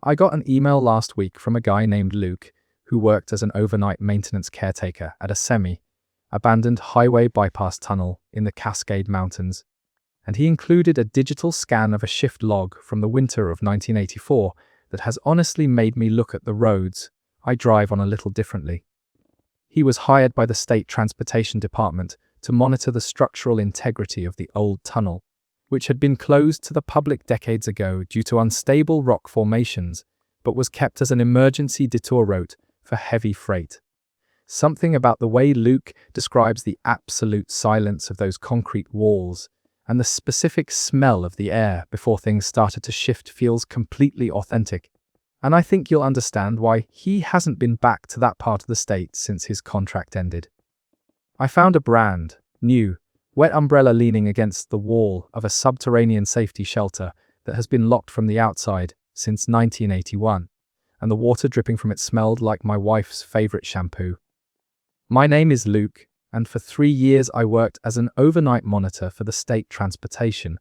I got an email last week from a guy named Luke who worked as an overnight maintenance caretaker at a semi-abandoned highway bypass tunnel in the Cascade Mountains, and he included a digital scan of a shift log from the winter of 1984 that has honestly made me look at the roads I drive on a little differently. He was hired by the State Transportation Department to monitor the structural integrity of the old tunnel, which had been closed to the public decades ago due to unstable rock formations, but was kept as an emergency detour route for heavy freight. Something about the way Luke describes the absolute silence of those concrete walls and the specific smell of the air before things started to shift feels completely authentic. And I think you'll understand why he hasn't been back to that part of the state since his contract ended. I found a brand new wet umbrella leaning against the wall of a subterranean safety shelter that has been locked from the outside since 1981, and the water dripping from it smelled like my wife's favorite shampoo. My name is Luke, and for 3 years I worked as an overnight monitor for the State Transportation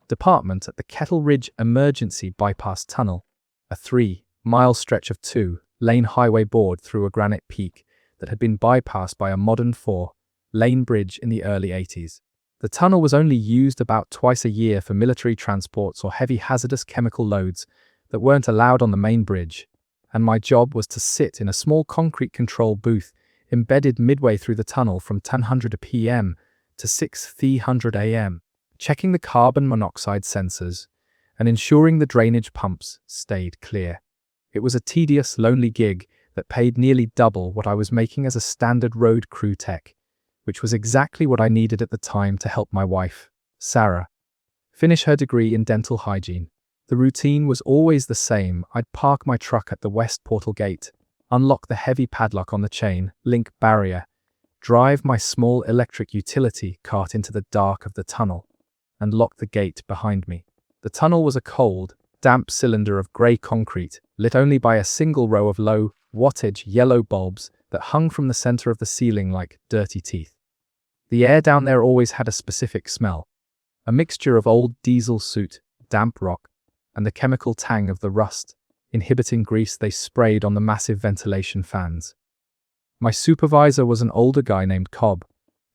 Department at the Kettle Ridge Emergency Bypass Tunnel, a 3-mile stretch of 2-lane highway bored through a granite peak that had been bypassed by a modern 4-lane bridge in the early 80s. The tunnel was only used about twice a year for military transports or heavy hazardous chemical loads that weren't allowed on the main bridge, and my job was to sit in a small concrete control booth embedded midway through the tunnel from 10:00 p.m. to 6:00 a.m., checking the carbon monoxide sensors and ensuring the drainage pumps stayed clear. It was a tedious, lonely gig that paid nearly double what I was making as a standard road crew tech, which was exactly what I needed at the time to help my wife, Sarah, finish her degree in dental hygiene. The routine was always the same. I'd park my truck at the west portal gate, unlock the heavy padlock on the chain link barrier, drive my small electric utility cart into the dark of the tunnel, and lock the gate behind me. The tunnel was a cold, damp cylinder of grey concrete, lit only by a single row of low-wattage yellow bulbs that hung from the center of the ceiling like dirty teeth. The air down there always had a specific smell, a mixture of old diesel soot, damp rock, and the chemical tang of the rust-inhibiting grease they sprayed on the massive ventilation fans. My supervisor was an older guy named Cobb,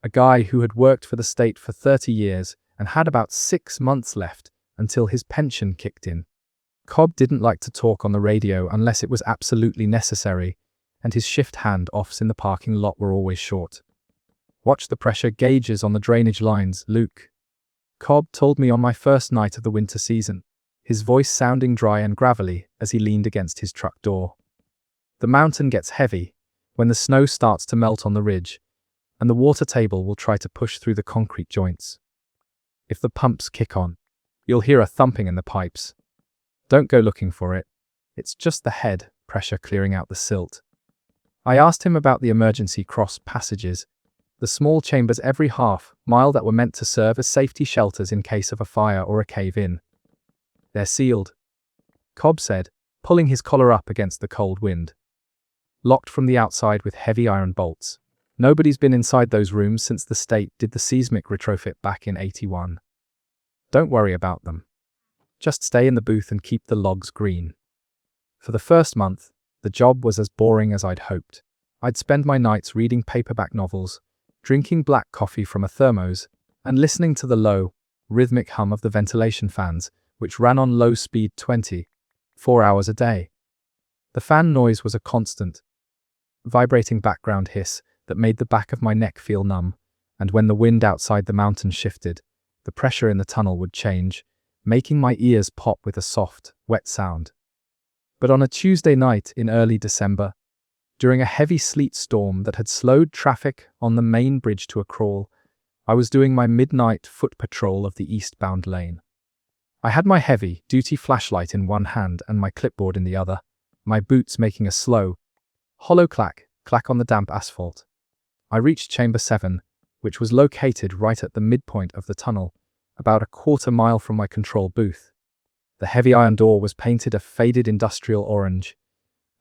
a guy who had worked for the state for 30 years and had about 6 months left until his pension kicked in. Cobb didn't like to talk on the radio unless it was absolutely necessary, and his shift hand-offs in the parking lot were always short. "Watch the pressure gauges on the drainage lines, Luke," Cobb told me on my first night of the winter season, his voice sounding dry and gravelly as he leaned against his truck door. "The mountain gets heavy when the snow starts to melt on the ridge, and the water table will try to push through the concrete joints. If the pumps kick on, you'll hear a thumping in the pipes. Don't go looking for it. It's just the head pressure clearing out the silt." I asked him about the emergency cross passages, the small chambers every half-mile that were meant to serve as safety shelters in case of a fire or a cave-in. "They're sealed," Cobb said, pulling his collar up against the cold wind. "Locked from the outside with heavy iron bolts. Nobody's been inside those rooms since the state did the seismic retrofit back in '81. Don't worry about them. Just stay in the booth and keep the logs green." For the first month, the job was as boring as I'd hoped. I'd spend my nights reading paperback novels, drinking black coffee from a thermos, and listening to the low, rhythmic hum of the ventilation fans, which ran on low speed 24 hours a day. The fan noise was a constant, vibrating background hiss that made the back of my neck feel numb, and when the wind outside the mountain shifted, the pressure in the tunnel would change, making my ears pop with a soft, wet sound. But on a Tuesday night in early December, during a heavy sleet storm that had slowed traffic on the main bridge to a crawl, I was doing my midnight foot patrol of the eastbound lane. I had my heavy-duty flashlight in one hand and my clipboard in the other, my boots making a slow, hollow clack on the damp asphalt. I reached Chamber 7, which was located right at the midpoint of the tunnel, about a quarter-mile from my control booth. The heavy iron door was painted a faded industrial orange,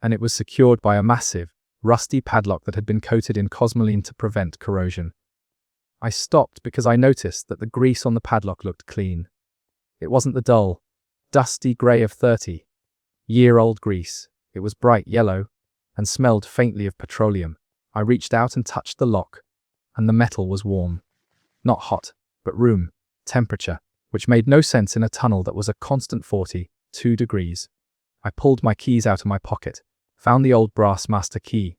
and it was secured by a massive, rusty padlock that had been coated in cosmoline to prevent corrosion. I stopped because I noticed that the grease on the padlock looked clean. It wasn't the dull, dusty grey of 30 Year-old grease. It was bright yellow and smelled faintly of petroleum. I reached out and touched the lock, and the metal was warm. Not hot, but room temperature, which made no sense in a tunnel that was a constant 42 degrees. I pulled my keys out of my pocket, found the old brass master key,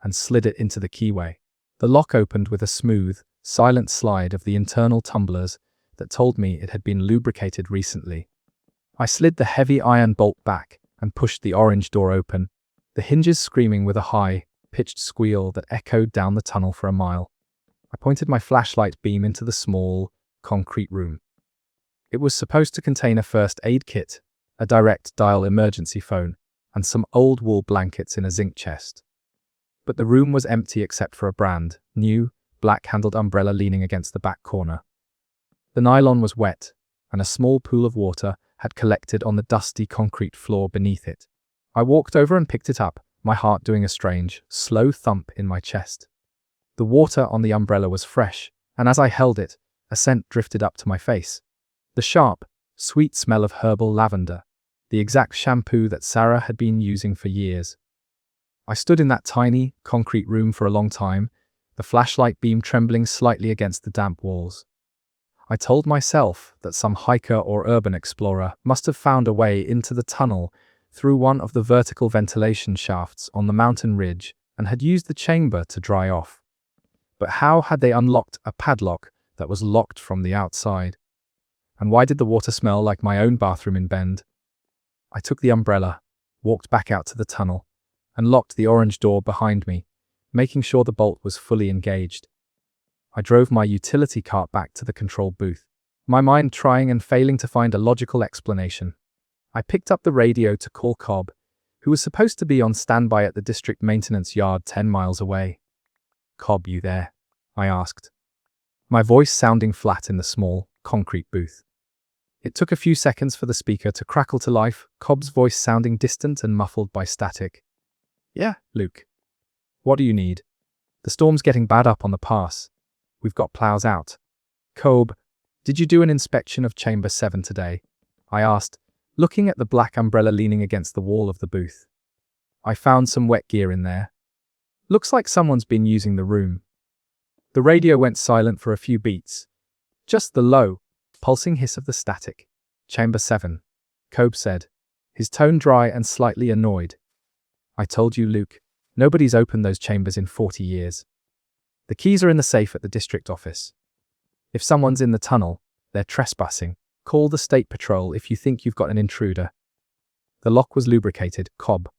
and slid it into the keyway. The lock opened with a smooth, silent slide of the internal tumblers that told me it had been lubricated recently. I slid the heavy iron bolt back and pushed the orange door open, the hinges screaming with a high-pitched squeal that echoed down the tunnel for a mile. I pointed my flashlight beam into the small, concrete room. It was supposed to contain a first aid kit, a direct dial emergency phone, and some old wool blankets in a zinc chest. But the room was empty except for a brand new, black-handled umbrella leaning against the back corner. The nylon was wet, and a small pool of water had collected on the dusty concrete floor beneath it. I walked over and picked it up, my heart doing a strange, slow thump in my chest. The water on the umbrella was fresh, and as I held it, a scent drifted up to my face. The sharp, sweet smell of herbal lavender, the exact shampoo that Sarah had been using for years. I stood in that tiny, concrete room for a long time, the flashlight beam trembling slightly against the damp walls. I told myself that some hiker or urban explorer must have found a way into the tunnel through one of the vertical ventilation shafts on the mountain ridge and had used the chamber to dry off. But how had they unlocked a padlock that was locked from the outside? And why did the water smell like my own bathroom in Bend? I took the umbrella, walked back out to the tunnel, and locked the orange door behind me, making sure the bolt was fully engaged. I drove my utility cart back to the control booth, my mind trying and failing to find a logical explanation. I picked up the radio to call Cobb, who was supposed to be on standby at the district maintenance yard 10 miles away. "Cobb, you there?" I asked, my voice sounding flat in the small, concrete booth. It took a few seconds for the speaker to crackle to life, Cobb's voice sounding distant and muffled by static. "Yeah, Luke. What do you need?" "The storm's getting bad up on the pass. We've got plows out." "Cobb, did you do an inspection of Chamber 7 today?" I asked, looking at the black umbrella leaning against the wall of the booth. "I found some wet gear in there. Looks like someone's been using the room." The radio went silent for a few beats. Just the low, pulsing hiss of the static. "Chamber 7, Cobb said, his tone dry and slightly annoyed. "I told you, Luke, nobody's opened those chambers in 40 years. The keys are in the safe at the district office. If someone's in the tunnel, they're trespassing. Call the state patrol if you think you've got an intruder." "The lock was lubricated, Cobb,"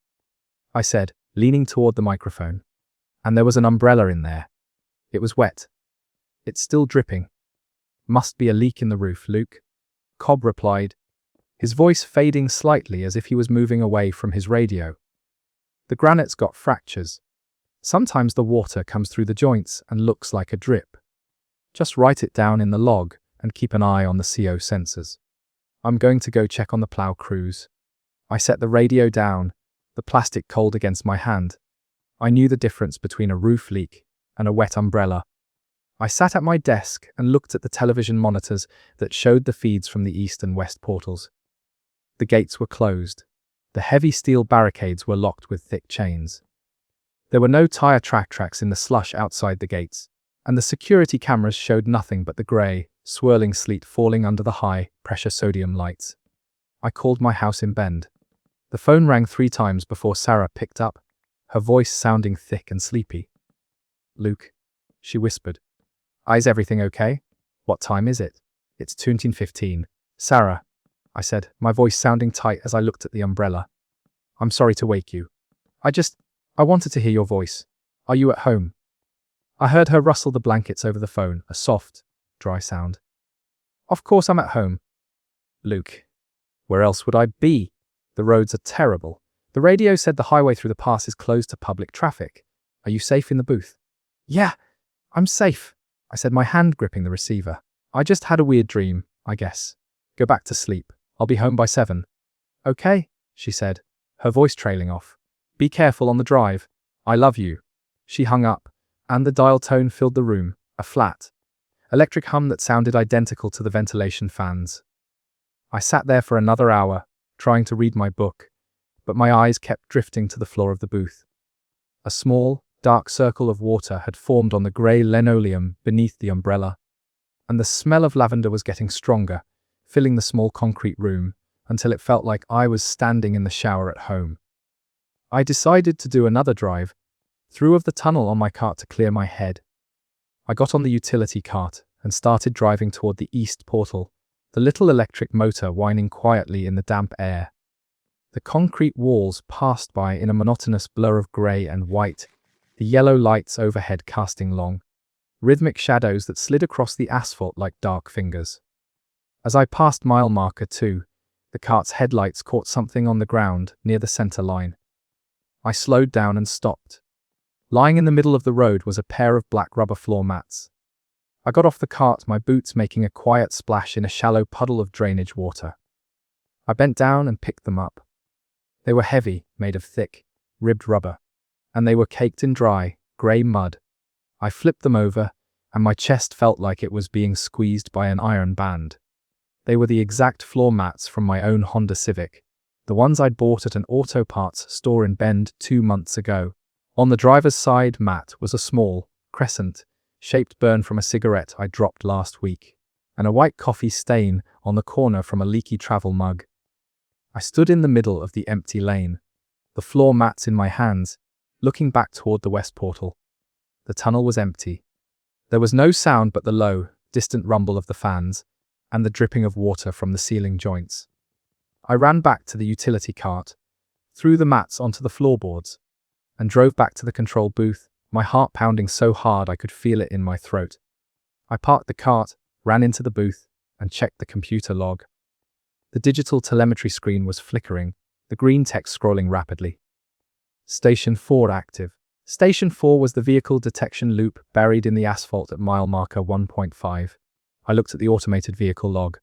I said, leaning toward the microphone. "And there was an umbrella in there. It was wet. It's still dripping. Must be a leak in the roof, Luke," Cobb replied, his voice fading slightly as if he was moving away from his radio. "The granite's got fractures. Sometimes the water comes through the joints and looks like a drip. Just write it down in the log and keep an eye on the CO sensors. I'm going to go check on the plow crews." I set the radio down, the plastic cold against my hand. I knew the difference between a roof leak and a wet umbrella. I sat at my desk and looked at the television monitors that showed the feeds from the east and west portals. The gates were closed. The heavy steel barricades were locked with thick chains. There were no tire tracks in the slush outside the gates, and the security cameras showed nothing but the grey, swirling sleet falling under the high-pressure sodium lights. I called my house in Bend. The phone rang 3 times before Sarah picked up, her voice sounding thick and sleepy. "Luke," she whispered. "Is everything okay? What time is it?" "It's 2:15. Sarah," I said, my voice sounding tight as I looked at the umbrella. "I'm sorry to wake you. I wanted to hear your voice. Are you at home?" I heard her rustle the blankets over the phone, a soft, dry sound. "Of course I'm at home." "Luke, where else would I be? The roads are terrible. The radio said the highway through the pass is closed to public traffic. Are you safe in the booth?" "Yeah, I'm safe," I said, my hand gripping the receiver. "I just had a weird dream, I guess. Go back to sleep. I'll be home by 7. "Okay," she said, her voice trailing off. "Be careful on the drive. I love you." She hung up, and the dial tone filled the room, a flat, electric hum that sounded identical to the ventilation fans. I sat there for another hour, trying to read my book, but my eyes kept drifting to the floor of the booth. A small, dark circle of water had formed on the grey linoleum beneath the umbrella, and the smell of lavender was getting stronger, filling the small concrete room until it felt like I was standing in the shower at home. I decided to do another drive, through of the tunnel on my cart to clear my head. I got on the utility cart and started driving toward the east portal, the little electric motor whining quietly in the damp air. The concrete walls passed by in a monotonous blur of grey and white, the yellow lights overhead casting long, rhythmic shadows that slid across the asphalt like dark fingers. As I passed mile marker 2, the cart's headlights caught something on the ground near the center line. I slowed down and stopped. Lying in the middle of the road was a pair of black rubber floor mats. I got off the cart, my boots making a quiet splash in a shallow puddle of drainage water. I bent down and picked them up. They were heavy, made of thick, ribbed rubber, and they were caked in dry, grey mud. I flipped them over, and my chest felt like it was being squeezed by an iron band. They were the exact floor mats from my own Honda Civic, the ones I'd bought at an auto parts store in Bend 2 months ago. On the driver's side mat was a small, crescent-shaped burn from a cigarette I dropped last week, and a white coffee stain on the corner from a leaky travel mug. I stood in the middle of the empty lane, the floor mats in my hands, looking back toward the west portal. The tunnel was empty. There was no sound but the low, distant rumble of the fans and the dripping of water from the ceiling joints. I ran back to the utility cart, threw the mats onto the floorboards, and drove back to the control booth, my heart pounding so hard I could feel it in my throat. I parked the cart, ran into the booth, and checked the computer log. The digital telemetry screen was flickering, the green text scrolling rapidly. Station 4 active. Station 4 was the vehicle detection loop buried in the asphalt at mile marker 1.5. I looked at the automated vehicle log.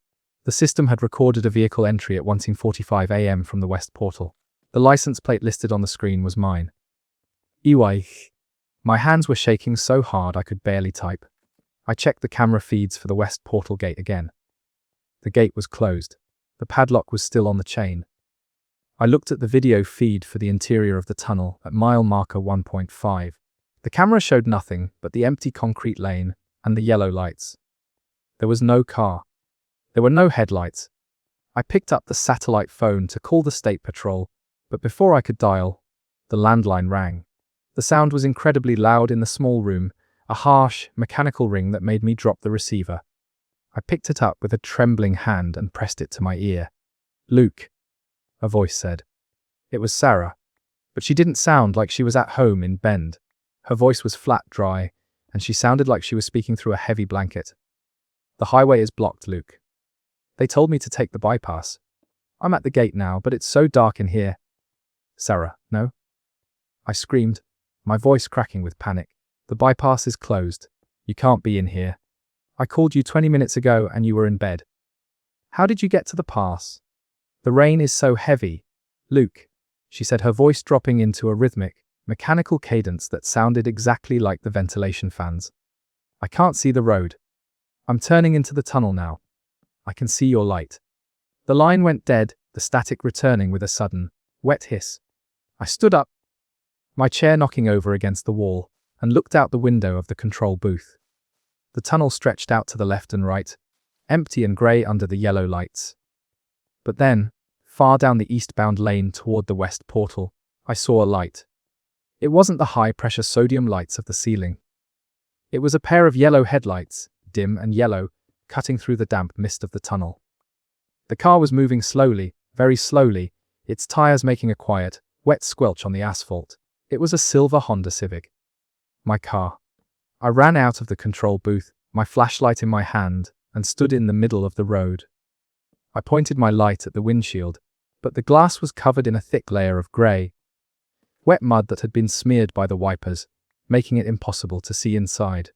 The system had recorded a vehicle entry at 1:45 a.m. from the west portal. The license plate listed on the screen was mine. EY. My hands were shaking so hard I could barely type. I checked the camera feeds for the west portal gate again. The gate was closed. The padlock was still on the chain. I looked at the video feed for the interior of the tunnel at mile marker 1.5. The camera showed nothing but the empty concrete lane and the yellow lights. There was no car. There were no headlights. I picked up the satellite phone to call the state patrol, but before I could dial, the landline rang. The sound was incredibly loud in the small room, a harsh, mechanical ring that made me drop the receiver. I picked it up with a trembling hand and pressed it to my ear. "Luke," a voice said. It was Sarah, but she didn't sound like she was at home in Bend. Her voice was flat, dry, and she sounded like she was speaking through a heavy blanket. "The highway is blocked, Luke. They told me to take the bypass. I'm at the gate now, but it's so dark in here." "Sarah, no?" I screamed, my voice cracking with panic. "The bypass is closed. You can't be in here. I called you 20 minutes ago and you were in bed. How did you get to the pass? The rain is so heavy, Luke," she said, her voice dropping into a rhythmic, mechanical cadence that sounded exactly like the ventilation fans. "I can't see the road. I'm turning into the tunnel now. I can see your light." The line went dead, the static returning with a sudden, wet hiss. I stood up, my chair knocking over against the wall, and looked out the window of the control booth. The tunnel stretched out to the left and right, empty and grey under the yellow lights. But then, far down the eastbound lane toward the west portal, I saw a light. It wasn't the high-pressure sodium lights of the ceiling. It was a pair of yellow headlights, dim and yellow, cutting through the damp mist of the tunnel. The car was moving slowly, very slowly, its tires making a quiet, wet squelch on the asphalt. It was a silver Honda Civic. My car. I ran out of the control booth, my flashlight in my hand, and stood in the middle of the road. I pointed my light at the windshield, but the glass was covered in a thick layer of grey, wet mud that had been smeared by the wipers, making it impossible to see inside.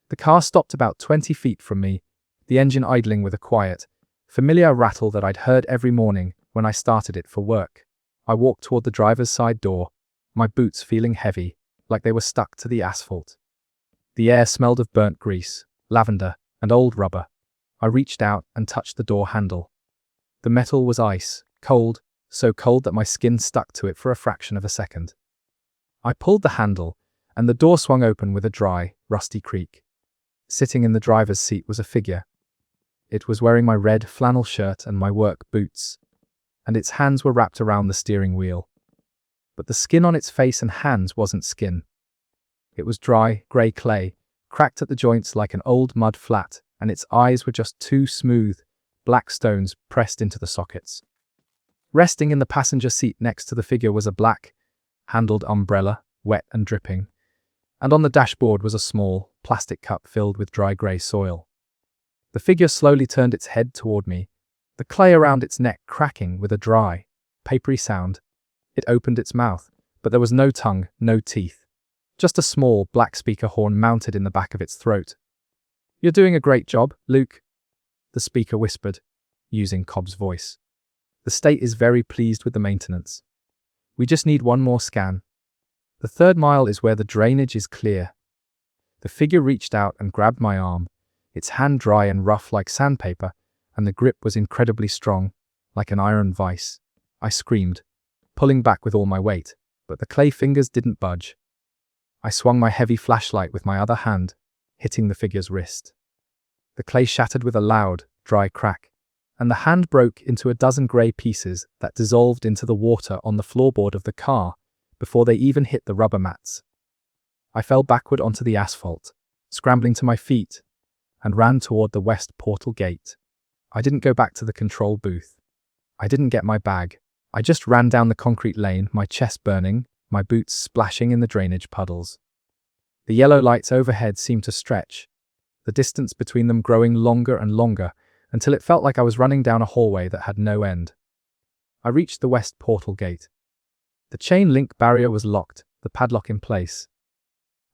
The car stopped about 20 feet from me, the engine idling with a quiet, familiar rattle that I'd heard every morning when I started it for work. I walked toward the driver's side door, my boots feeling heavy, like they were stuck to the asphalt. The air smelled of burnt grease, lavender, and old rubber. I reached out and touched the door handle. The metal was ice, cold, so cold that my skin stuck to it for a fraction of a second. I pulled the handle, and the door swung open with a dry, rusty creak. Sitting in the driver's seat was a figure. It was wearing my red flannel shirt and my work boots, and its hands were wrapped around the steering wheel. But the skin on its face and hands wasn't skin. It was dry, grey clay, cracked at the joints like an old mud flat, and its eyes were just two smooth, black stones pressed into the sockets. Resting in the passenger seat next to the figure was a black-handled umbrella, wet and dripping, and on the dashboard was a small, plastic cup filled with dry grey soil. The figure slowly turned its head toward me, the clay around its neck cracking with a dry, papery sound. It opened its mouth, but there was no tongue, no teeth. Just a small, black speaker horn mounted in the back of its throat. "You're doing a great job, Luke," the speaker whispered, using Cobb's voice. "The state is very pleased with the maintenance. We just need one more scan. The 3rd mile is where the drainage is clear." The figure reached out and grabbed my arm, its hand dry and rough like sandpaper, and the grip was incredibly strong, like an iron vice. I screamed, pulling back with all my weight, but the clay fingers didn't budge. I swung my heavy flashlight with my other hand, hitting the figure's wrist. The clay shattered with a loud, dry crack, and the hand broke into a dozen grey pieces that dissolved into the water on the floorboard of the car before they even hit the rubber mats. I fell backward onto the asphalt, scrambling to my feet, and ran toward the west portal gate. I didn't go back to the control booth. I didn't get my bag. I just ran down the concrete lane, my chest burning, my boots splashing in the drainage puddles. The yellow lights overhead seemed to stretch, the distance between them growing longer and longer, until it felt like I was running down a hallway that had no end. I reached the west portal gate. The chain link barrier was locked, the padlock in place.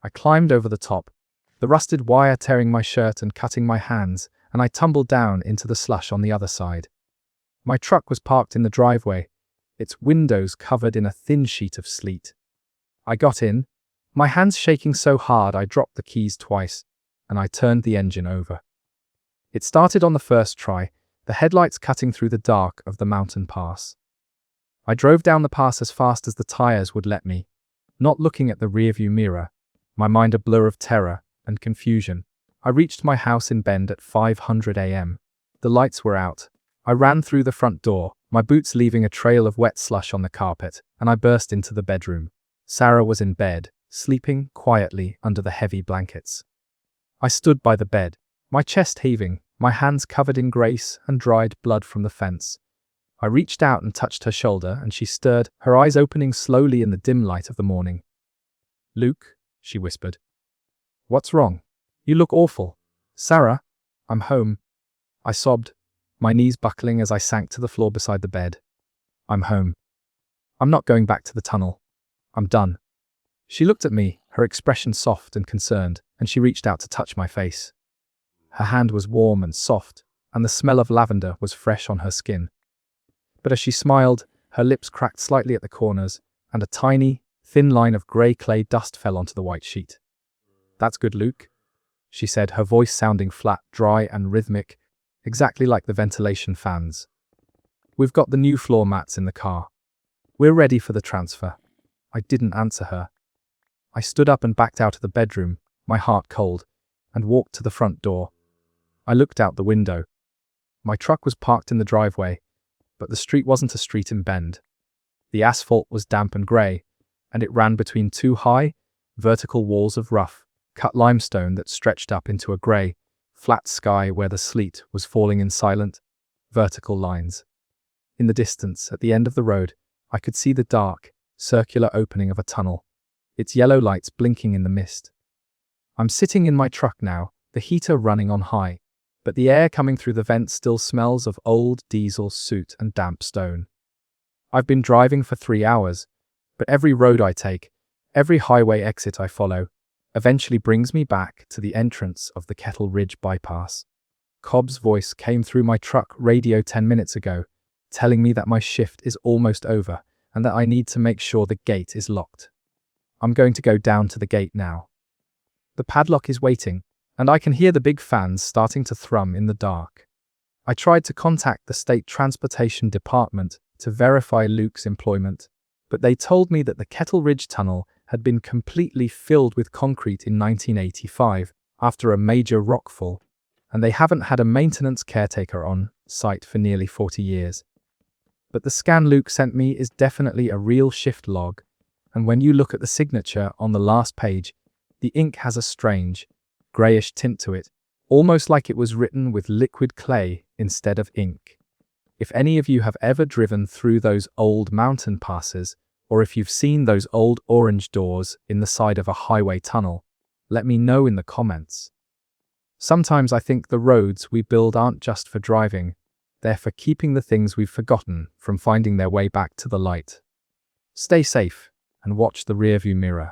I climbed over the top, the rusted wire tearing my shirt and cutting my hands, and I tumbled down into the slush on the other side. My truck was parked in the driveway, its windows covered in a thin sheet of sleet. I got in, my hands shaking so hard I dropped the keys twice, and I turned the engine over. It started on the first try, the headlights cutting through the dark of the mountain pass. I drove down the pass as fast as the tires would let me, not looking at the rearview mirror, my mind a blur of terror and confusion. I reached my house in Bend at 5:00 a.m. The lights were out. I ran through the front door, my boots leaving a trail of wet slush on the carpet, and I burst into the bedroom. Sarah was in bed, sleeping quietly under the heavy blankets. I stood by the bed, my chest heaving, my hands covered in grease and dried blood from the fence. I reached out and touched her shoulder, and she stirred, her eyes opening slowly in the dim light of the morning. "Luke," she whispered. "What's wrong? You look awful." "Sarah, I'm home," I sobbed, my knees buckling as I sank to the floor beside the bed. "I'm home. I'm not going back to the tunnel. I'm done." She looked at me, her expression soft and concerned, and she reached out to touch my face. Her hand was warm and soft, and the smell of lavender was fresh on her skin. But as she smiled, her lips cracked slightly at the corners, and a tiny, thin line of grey clay dust fell onto the white sheet. "That's good, Luke," she said, her voice sounding flat, dry, and rhythmic, exactly like the ventilation fans. "We've got the new floor mats in the car. We're ready for the transfer." I didn't answer her. I stood up and backed out of the bedroom, my heart cold, and walked to the front door. I looked out the window. My truck was parked in the driveway, but the street wasn't a street in Bend. The asphalt was damp and grey, and it ran between two high, vertical walls of rough, cut limestone that stretched up into a grey, flat sky where the sleet was falling in silent, vertical lines. In the distance, at the end of the road, I could see the dark, circular opening of a tunnel, its yellow lights blinking in the mist. I'm sitting in my truck now, the heater running on high, but the air coming through the vents still smells of old diesel soot and damp stone. I've been driving for 3 hours, but every road I take, every highway exit I follow, eventually brings me back to the entrance of the Kettle Ridge bypass. Cobb's voice came through my truck radio 10 minutes ago, telling me that my shift is almost over and that I need to make sure the gate is locked. I'm going to go down to the gate now. The padlock is waiting, and I can hear the big fans starting to thrum in the dark. I tried to contact the state transportation department to verify Luke's employment, but they told me that the Kettle Ridge Tunnel had been completely filled with concrete in 1985 after a major rockfall, and they haven't had a maintenance caretaker on site for nearly 40 years. But the scan Luke sent me is definitely a real shift log, and when you look at the signature on the last page, the ink has a strange, greyish tint to it, almost like it was written with liquid clay instead of ink. If any of you have ever driven through those old mountain passes, or if you've seen those old orange doors in the side of a highway tunnel, let me know in the comments. Sometimes I think the roads we build aren't just for driving, they're for keeping the things we've forgotten from finding their way back to the light. Stay safe and watch the rearview mirror.